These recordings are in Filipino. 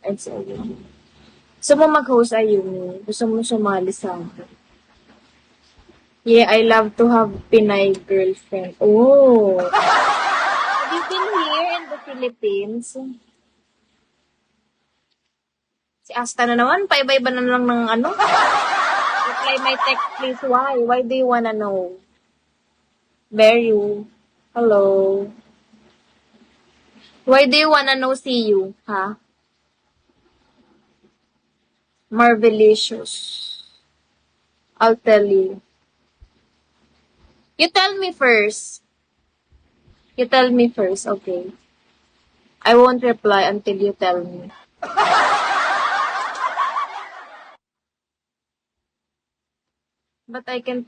It's Ayumi. Gusto mo mag-host, Ayumi? Gusto mo sumali sa akin? Yeah, I love to have Pinay girlfriend. Oh! Have you been here in the Philippines? Si Asta na naman, paiba-iba na lang ng ano. Reply my text, please. Why? Why do you wanna know? Beru. Hello. Why do you wanna know see you? Ha? Marvelicious. I'll tell you. You tell me first. You tell me first, okay? I won't reply until you tell me. But I can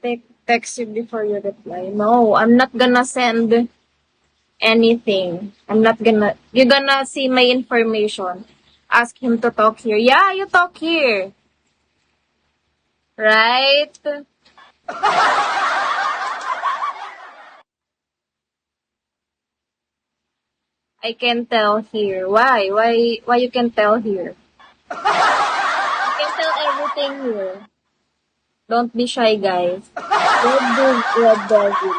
text you before you reply. No, I'm not gonna send anything. You're gonna see my information. Ask him to talk here. Yeah, you talk here. Right? I can tell here. Why? Why you can tell here? You can tell everything here. Don't be shy, guys. Red devil.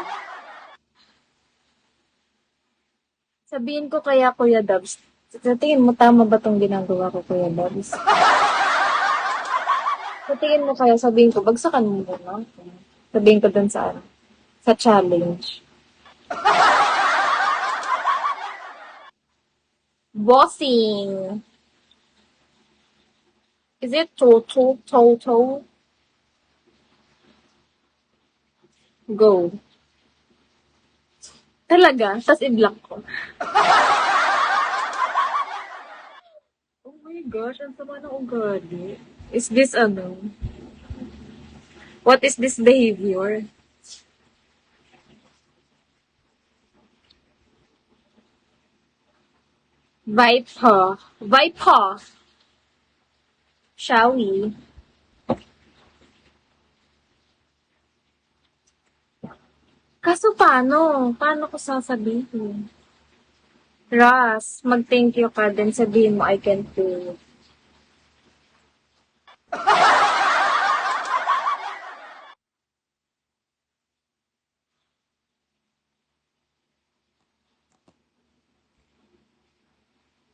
Sabihin ko kaya, Kuya Dubs. Sa tingin mo, tama ba tong ginagawa ko, Kuya Dubs? Sa tingin mo kaya, sabihin ko, bagsakan mo muna. Sabihin ko dun sa challenge. Bossing. Is it total? Go. Talaga? Tas i-block ko. Oh my gosh, ang sama ng ugali. Is this ano? What is this behavior? Viper. Shall we? Kaso paano? Paano ko sasabihin? Ras, mag-thank you ka, then sabihin mo I can't do it.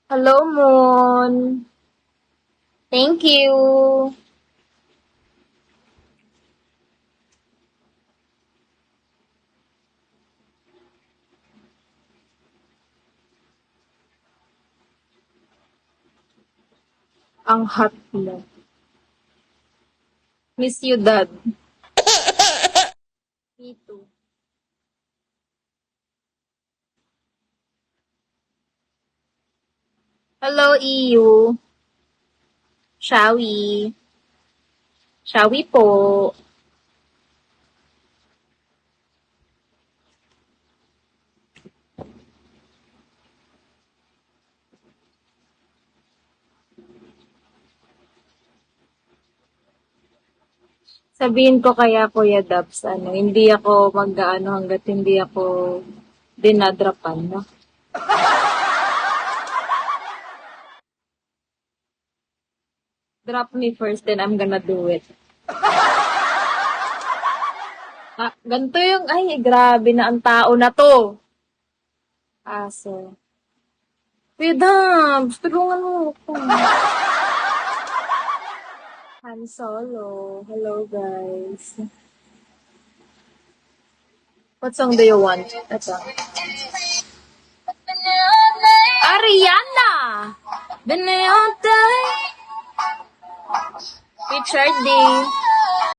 Hello, Moon. Thank you. Ang hot mo. Miss you, Dad. Me too. Hello, EU. Shall we? Shall we po? Sabihin ko kaya, Kuya Dubs, hindi ako mag-ano hanggat hindi ako dinadrapan, no? Drop me first, then I'm gonna do it. Ganito ay, grabe na ang tao na to. Aso. Kuya Dubs, tulungan mo ko. Han Solo. Hello, guys. What song do you want? Ito. Ariana! The Neon Day! Richard D.